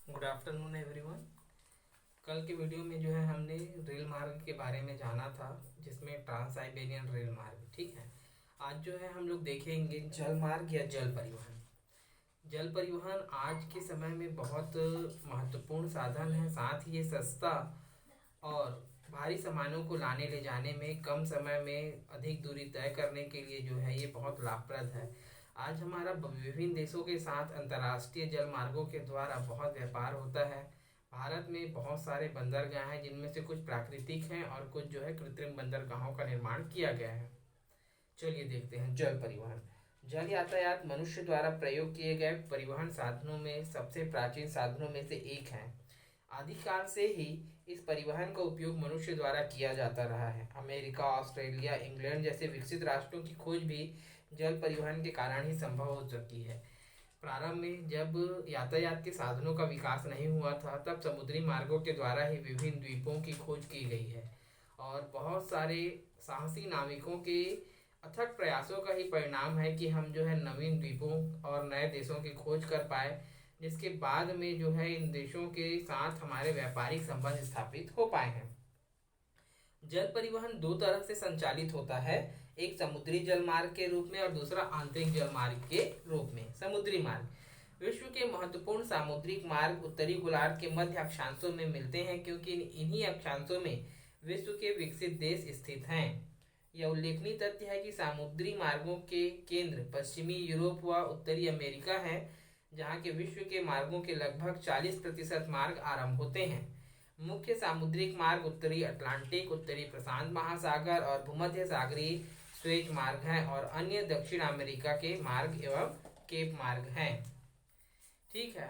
Good afternoon everyone. कल के video में जो है हमने रेल मार्ग के बारे में जाना था, जिसमें ट्रांस साइबेरियन रेल मार्ग, ठीक है। आज जो है हम लोग देखेंगे जल मार्ग या जल परिवहन। जल परिवहन आज के समय में बहुत महत्वपूर्ण साधन है। साथ ही ये सस्ता और भारी सामानों को लाने ले जाने में, कम समय में अधिक दूरी तय करने के लिए जो है ये बहुत लाभप्रद है। आज हमारा विभिन्न देशों के साथ अंतर्राष्ट्रीय जल मार्गों के द्वारा बहुत व्यापार होता है। भारत में बहुत सारे बंदरगाह हैं, जिनमें से कुछ प्राकृतिक हैं और कुछ जो है कृत्रिम बंदरगाहों का निर्माण किया गया है। चलिए देखते हैं जल परिवहन। जल यातायात मनुष्य द्वारा प्रयोग किए गए परिवहन साधनों में सबसे प्राचीन साधनों में से एक है। आदिकाल से ही इस परिवहन का उपयोग मनुष्य द्वारा किया जाता रहा है। अमेरिका, ऑस्ट्रेलिया, इंग्लैंड जैसे विकसित राष्ट्रों की खोज भी जल परिवहन के कारण ही संभव हो सकी है। प्रारंभ में जब यातायात के साधनों का विकास नहीं हुआ था, तब समुद्री मार्गों के द्वारा ही विभिन्न द्वीपों की खोज की गई है। और बहुत सारे साहसी नाविकों के अथक प्रयासों का ही परिणाम है कि हम जो है नवीन द्वीपों और नए देशों की खोज कर पाए, जिसके बाद में जो है इन देशों के साथ हमारे व्यापारिक संबंध स्थापित हो पाए हैं। जल परिवहन दो तरह से संचालित होता है, एक समुद्री जल मार्ग के रूप में और दूसरा आंतरिक जल मार्ग के रूप में। समुद्री मार्ग विश्व के महत्वपूर्ण सामुद्रिक मार्ग उत्तरी गोलार्ध के मध्य अक्षांशों में मिलते हैं, क्योंकि इन्हीं अक्षांशों में विश्व के विकसित देश स्थित हैं। यह उल्लेखनीय तथ्य है कि समुद्री मार्गों के केंद्र पश्चिमी यूरोप व उत्तरी अमेरिका है, जहाँ के विश्व के मार्गों के लगभग 40% मार्ग आरंभ होते हैं। मुख्य सामुद्रिक मार्ग उत्तरी अटलांटिक, उत्तरी प्रशांत महासागर और भूमध्य सागरीय स्वेज मार्ग हैं, और अन्य दक्षिण अमेरिका के मार्ग एवं केप मार्ग हैं। ठीक है।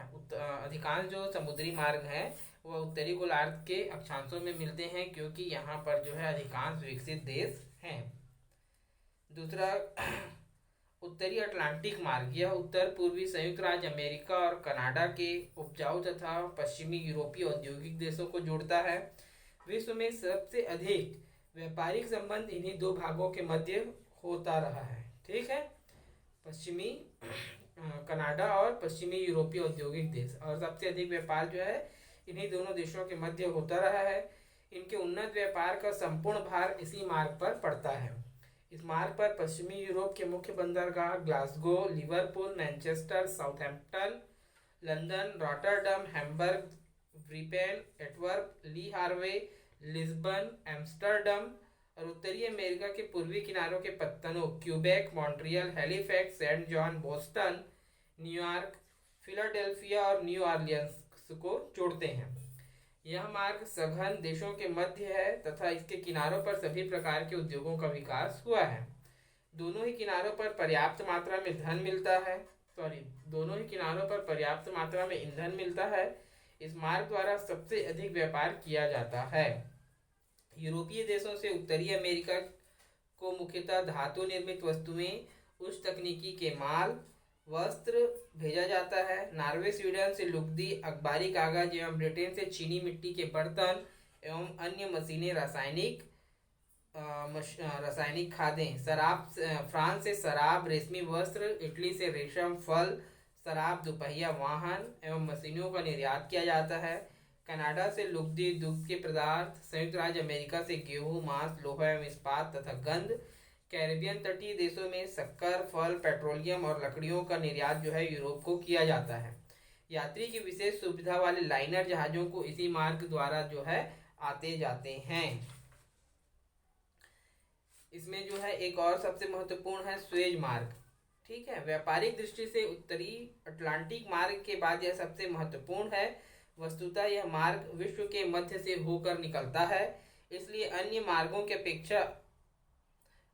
अधिकांश जो समुद्री मार्ग हैं वह उत्तरी गोलार्ध के अक्षांशों में मिलते हैं, क्योंकि यहाँ पर जो है अधिकांश विकसित देश हैं। दूसरा उत्तरी अटलांटिक मार्ग, यह उत्तर पूर्वी संयुक्त राज्य अमेरिका और कनाडा के उपजाऊ तथा पश्चिमी यूरोपीय औद्योगिक देशों को जोड़ता है। विश्व में सबसे अधिक व्यापारिक संबंध इन्हीं दो भागों के मध्य होता रहा है। ठीक है। पश्चिमी कनाडा और पश्चिमी यूरोपीय औद्योगिक देश, और सबसे अधिक व्यापार जो है इन्हीं दोनों देशों के मध्य होता रहा है। इनके उन्नत व्यापार का संपूर्ण भार इसी मार्ग पर पड़ता है। इस मार्ग पर पश्चिमी यूरोप के मुख्य बंदरगाह Glasgow, Liverpool, Manchester, Southampton, London, Rotterdam, Hamburg, Brisbane, Antwerp, Le Havre, Lisbon, Amsterdam, और उत्तरी अमेरिका के पूर्वी किनारों के पत्तनों Quebec, Montreal, Halifax, Saint John, Boston, New York, Philadelphia और न्यू ऑरलियंस को जोड़ते हैं। यह मार्ग सघन देशों के मध्य है तथा इसके किनारों पर सभी प्रकार के उद्योगों का विकास हुआ है। दोनों ही किनारों पर पर्याप्त मात्रा में धन मिलता है सॉरी दोनों ही किनारों पर पर्याप्त मात्रा में ईंधन मिलता है। इस मार्ग द्वारा सबसे अधिक व्यापार किया जाता है। यूरोपीय देशों से उत्तरी अमेरिका को मुख्यतः धातु निर्मित वस्तुएं, उच्च तकनीकी के माल, वस्त्र भेजा जाता है। नॉर्वे, स्वीडन से लुगदी, अखबारी कागज एवं ब्रिटेन से चीनी मिट्टी के बर्तन एवं अन्य मशीनें, रासायनिक खादें, शराब, फ्रांस से शराब, रेशमी वस्त्र, इटली से रेशम, फल, शराब, दोपहिया वाहन एवं मशीनों का निर्यात किया जाता है। कनाडा से लुगदी, दुग्ध के पदार्थ, संयुक्त राज्य अमेरिका से गेहूं, मांस, लोहा एवं इस्पात तथा गंध, कैरेबियन तटीय देशों में शक्कर, फल, पेट्रोलियम और लकड़ियों का निर्यात जो है यूरोप को किया जाता है। यात्री की विशेष सुविधा वाले लाइनर जहाजों को इसी मार्ग द्वारा जो है आते जाते हैं। इसमें जो है एक और सबसे महत्वपूर्ण है स्वेज मार्ग। ठीक है। व्यापारिक दृष्टि से उत्तरी अटलांटिक मार्ग के बाद यह सबसे महत्वपूर्ण है। वस्तुतः यह मार्ग विश्व के मध्य से होकर निकलता है, इसलिए अन्य मार्गों की अपेक्षा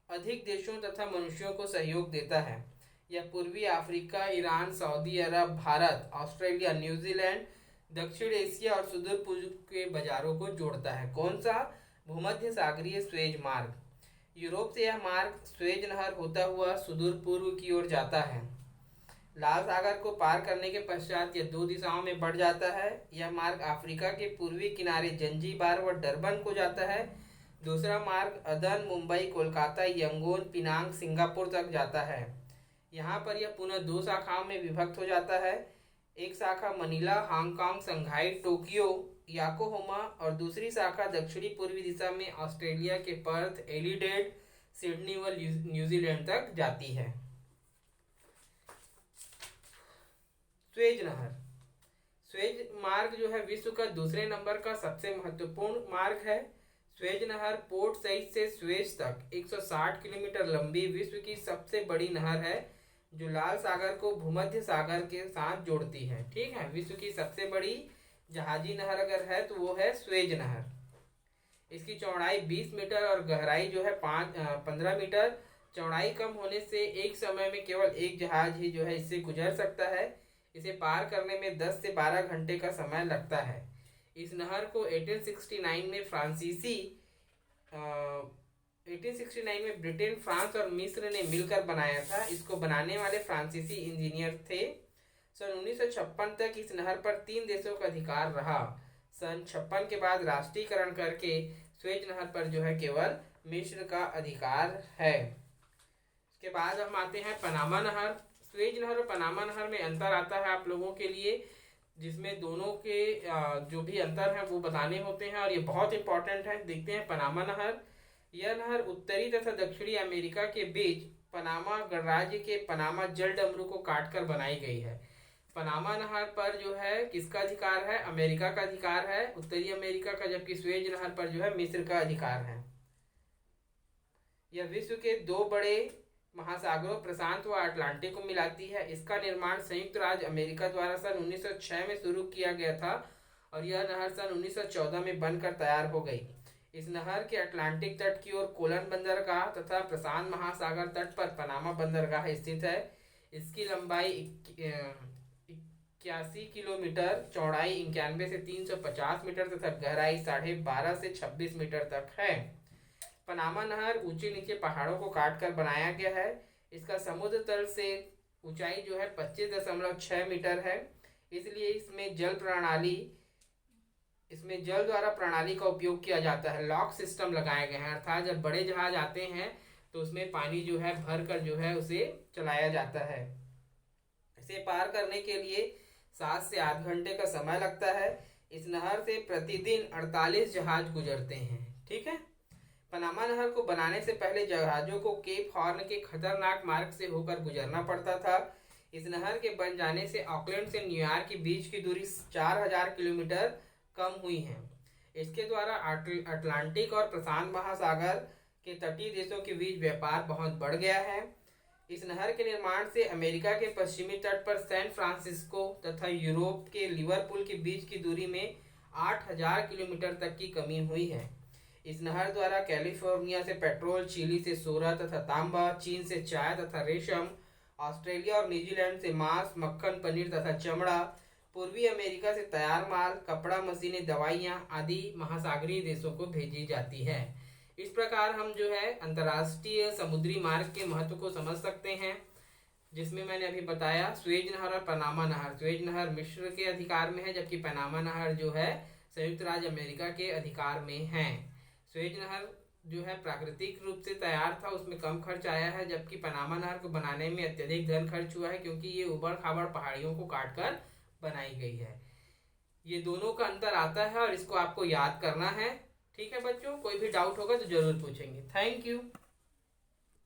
अधिक देशों तथा मनुष्यों को सहयोग देता है। यह पूर्वी अफ्रीका, ईरान, सऊदी अरब, भारत, ऑस्ट्रेलिया, न्यूजीलैंड, दक्षिण एशिया और सुदूर पूर्व के बाजारों को जोड़ता है। कौन सा? भूमध्य सागरीय स्वेज मार्ग। यूरोप से यह मार्ग स्वेज नहर होता हुआ सुदूर पूर्व की ओर जाता है। लाल सागर को पार करने के पश्चात यह दो दिशाओं में बढ़ जाता है। यह मार्ग अफ्रीका के पूर्वी किनारे जंजीबार व डरबन को जाता है। दूसरा मार्ग अदन, मुंबई, कोलकाता, यंगून, पिनांग, सिंगापुर तक जाता है। यहाँ पर यह पुनः दो शाखाओं में विभक्त हो जाता है। एक शाखा मनीला, हांगकांग, संघाई, टोक्यो, याकोहामा और दूसरी शाखा दक्षिणी पूर्वी दिशा में ऑस्ट्रेलिया के पर्थ, एडिलेड, सिडनी व न्यूजीलैंड तक जाती है। स्वेज नहर। स्वेज मार्ग जो है विश्व का दूसरे नंबर का सबसे महत्वपूर्ण मार्ग है। स्वेज नहर पोर्ट सईद से स्वेज तक 160 किलोमीटर लंबी विश्व की सबसे बड़ी नहर है, जो लाल सागर को भूमध्य सागर के साथ जोड़ती है। ठीक है, विश्व की सबसे बड़ी जहाजी नहर अगर है तो वो है स्वेज नहर। इसकी चौड़ाई 20 मीटर और गहराई जो है 15 मीटर। चौड़ाई कम होने से एक समय में केवल एक जहाज ही जो है इससे गुजर सकता है। इसे पार करने में 10 से 12 घंटे का समय लगता है। इस नहर को 1869 में ब्रिटेन, फ्रांस और मिस्र ने मिलकर बनाया था। इसको बनाने वाले फ्रांसीसी इंजीनियर थे। सन 1956 तक इस नहर पर 3 देशों का अधिकार रहा। सन 56 के बाद राष्ट्रीयकरण करके स्वेज नहर पर जो है केवल मिस्र का अधिकार है। इसके बाद हम आते हैं पनामा नहर। स्वेज नहर और पनामा नहर में अंतर आता है आप लोगों के लिए, जिसमें दोनों के जो भी अंतर है वो बताने होते हैं और ये बहुत इंपॉर्टेंट है। देखते हैं पनामा नहर। यह नहर उत्तरी तथा दक्षिणी अमेरिका के बीच पनामा गणराज्य के पनामा जल डमरू को काटकर बनाई गई है। पनामा नहर पर जो है किसका अधिकार है? अमेरिका का अधिकार है, उत्तरी अमेरिका का, जबकि स्वेज नहर पर जो है मिस्र का अधिकार है। यह विश्व के 2 बड़े महासागरों प्रशांत व अटलांटिक को मिलाती है। इसका निर्माण संयुक्त राज्य अमेरिका द्वारा सन 1906 में शुरू किया गया था और यह नहर सन 1914 में बनकर तैयार हो गई। इस नहर के अटलांटिक तट की ओर कोलन बंदरगाह तथा प्रशांत महासागर तट पर पनामा बंदरगाह स्थित है। इसकी लंबाई 81 किलोमीटर, चौड़ाई 91 से 350 मीटर तथा गहराई 12.5 से 26 मीटर तक है। पनामा नहर ऊंचे नीचे पहाड़ों को काटकर बनाया गया है। इसका समुद्र तल से ऊंचाई जो है 25.6 मीटर है। इसलिए इसमें जल द्वारा प्रणाली का उपयोग किया जाता है। लॉक सिस्टम लगाए गए हैं, अर्थात जब बड़े जहाज आते हैं तो उसमें पानी जो है भर कर जो है उसे चलाया जाता है। इसे पार करने के लिए 7 से 8 घंटे का समय लगता है। इस नहर से प्रतिदिन 48 जहाज गुजरते हैं। ठीक है, पनामा नहर को बनाने से पहले जहाजों को केप हॉर्न के खतरनाक मार्ग से होकर गुजरना पड़ता था। इस नहर के बन जाने से ऑकलैंड से न्यूयॉर्क के बीच की दूरी 4000 किलोमीटर कम हुई है। इसके द्वारा अटलांटिक और प्रशांत महासागर के तटीय देशों के बीच व्यापार बहुत बढ़ गया है। इस नहर के निर्माण से अमेरिका के पश्चिमी तट पर सैन फ्रांसिस्को तथा यूरोप के लिवरपूल के बीच की दूरी में 8000 किलोमीटर तक की कमी हुई है। इस नहर द्वारा कैलिफोर्निया से पेट्रोल, चिली से सोना तथा तांबा, चीन से चाय तथा रेशम, ऑस्ट्रेलिया और न्यूजीलैंड से मांस, मक्खन, पनीर तथा चमड़ा, पूर्वी अमेरिका से तैयार माल, कपड़ा, मशीनें, दवाइयाँ आदि महासागरीय देशों को भेजी जाती है। इस प्रकार हम जो है अंतर्राष्ट्रीय समुद्री मार्ग के महत्व को समझ सकते हैं, जिसमें मैंने अभी बताया स्वेज नहर और पनामा नहर। स्वेज नहर मिस्र के अधिकार में है, जबकि पनामा नहर जो है संयुक्त राज्य अमेरिका के अधिकार में है। स्वेज नहर जो है प्राकृतिक रूप से तैयार था, उसमें कम खर्च आया है, जबकि पनामा नहर को बनाने में अत्यधिक धन खर्च हुआ है, क्योंकि ये उबड़ खाबड़ पहाड़ियों को काटकर बनाई गई है। ये दोनों का अंतर आता है और इसको आपको याद करना है। ठीक है बच्चों, कोई भी डाउट होगा तो जरूर पूछेंगे। Thank you.